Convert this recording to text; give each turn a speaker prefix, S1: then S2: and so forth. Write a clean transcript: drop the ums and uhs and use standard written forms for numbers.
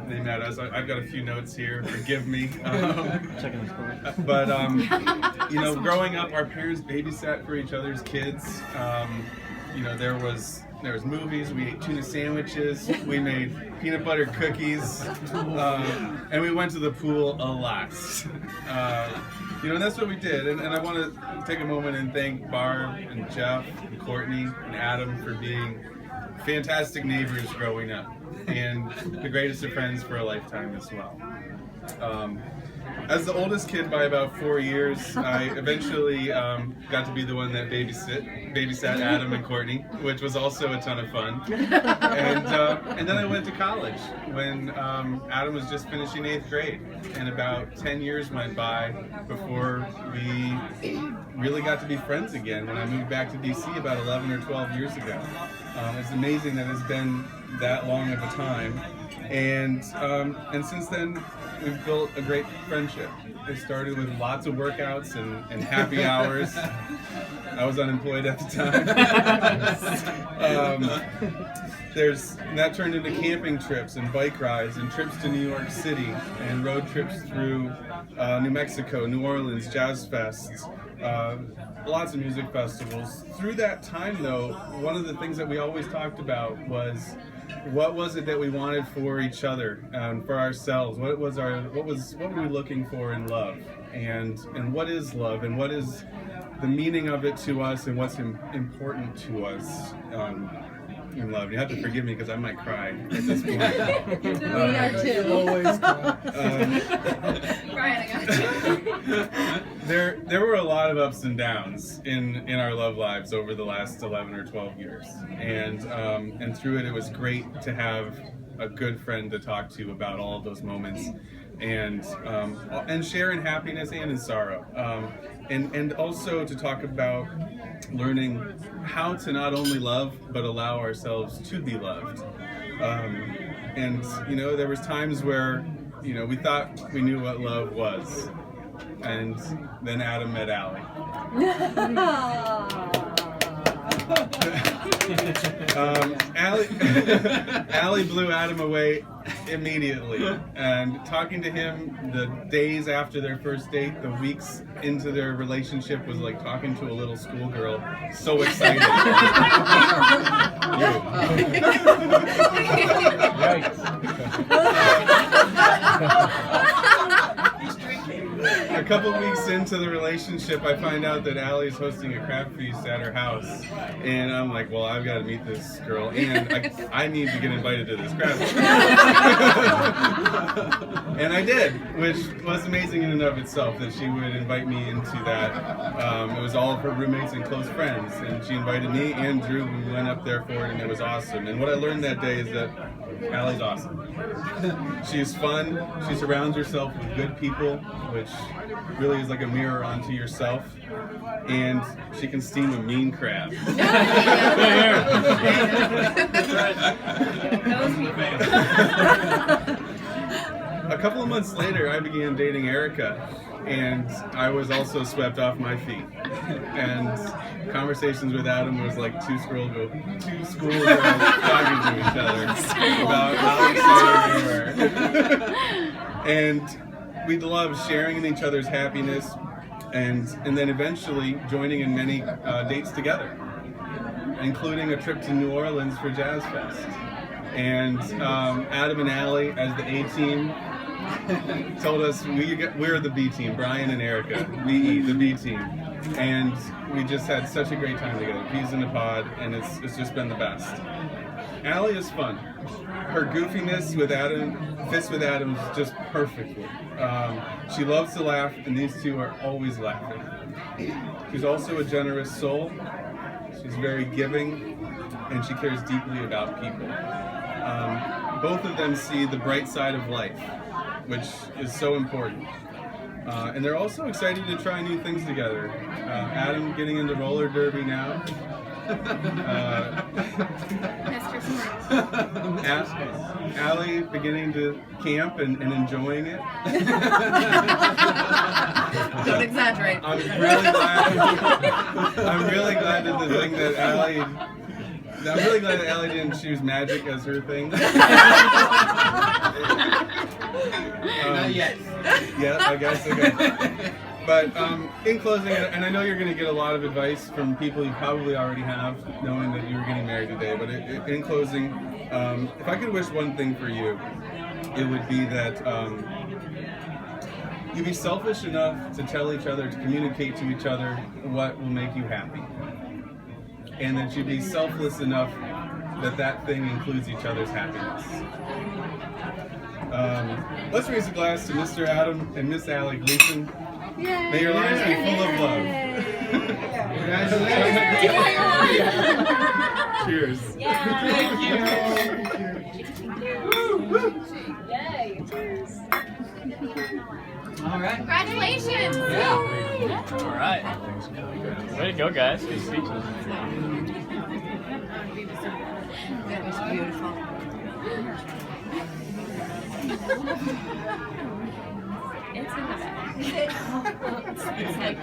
S1: they met us. I've got a few notes here. Forgive me.
S2: Checking the score.
S1: But you know, growing up, our parents babysat for each other's kids. You know, there was movies. We ate tuna sandwiches. We made peanut butter cookies, and we went to the pool a lot. You know, and that's what we did. And I want to take a moment and thank Barb and Jeff and Courtney and Adam for being fantastic neighbors growing up, and the greatest of friends for a lifetime as well. As the oldest kid by about 4 years, I eventually got to be the one that babysat Adam and Courtney, which was also a ton of fun. And then I went to college when Adam was just finishing 8th grade, and about 10 years went by before we really got to be friends again when I moved back to DC about 11 or 12 years ago. It's amazing that it's been that long of a time. And since then, we've built a great friendship. It started with lots of workouts and happy hours. I was unemployed at the time. That turned into camping trips and bike rides and trips to New York City and road trips through New Mexico, New Orleans, jazz fests, lots of music festivals. Through that time, though, one of the things that we always talked about was, what was it that we wanted for each other and for ourselves? What were we looking for in love? And what is love? And what is the meaning of it to us? And what's important to us in love? You have to forgive me because I might cry at this point.
S3: We are too.
S4: Always cry.
S3: Brian, I got you.
S1: There were a lot of ups and downs in our love lives over the last 11 or 12 years, and through it was great to have a good friend to talk to about all of those moments, and share in happiness and in sorrow, and also to talk about learning how to not only love but allow ourselves to be loved. And you know, there was times where, you know, we thought we knew what love was, and then Adam met Allie. Allie blew Adam away immediately, and talking to him the days after their first date, the weeks into their relationship, was like talking to a little schoolgirl. So excited. A couple weeks into the relationship, I find out that Allie's hosting a crab feast at her house, and I'm like, well, I've got to meet this girl, and I need to get invited to this crab feast. And I did, which was amazing in and of itself that she would invite me into that. It was all of her roommates and close friends, and she invited me and Drew. We went up there for it, and it was awesome. And what I learned that day is that Allie's awesome. She's fun. She surrounds herself with good people, which really is like a mirror onto yourself. And she can steam a mean crab. A couple of months later, I began dating Erica, and I was also swept off my feet. And conversations with Adam was like two schoolgirls talking to each other about how excited we were. And we loved sharing in each other's happiness, and then eventually joining in many dates together, including a trip to New Orleans for Jazz Fest. And Adam and Allie, as the A team, told us we're the B team, Brian and Erica, VE, the B team. And we just had such a great time together, peas in a pod, and it's just been the best. Allie is fun. Her goofiness with Adam fits with Adam just perfectly. She loves to laugh, and these two are always laughing. She's also a generous soul. She's very giving, and she cares deeply about people. Both of them see the bright side of life, which is so important. And they're also excited to try new things together. Adam getting into roller derby now. Allie beginning to camp and enjoying it.
S3: Don't exaggerate.
S1: I'm really glad that Allie didn't choose magic as her thing. guess. Okay. But in closing, and I know you're going to get a lot of advice from people you probably already have, knowing that you're getting married today. But in closing, if I could wish one thing for you, it would be that you be selfish enough to tell each other, to communicate to each other what will make you happy. And that you be selfless enough that that thing includes each other's happiness. Let's raise a glass to Mr. Adam and Miss Allie Gleason. May your lives be full of love.
S3: Congratulations.
S1: Cheers.
S3: Thank you.
S4: Yay. Cheers.
S2: All right.
S3: Congratulations.
S2: All right. Way to go, guys. Good speeches.
S3: That was beautiful.
S4: It's in the back.
S3: It's like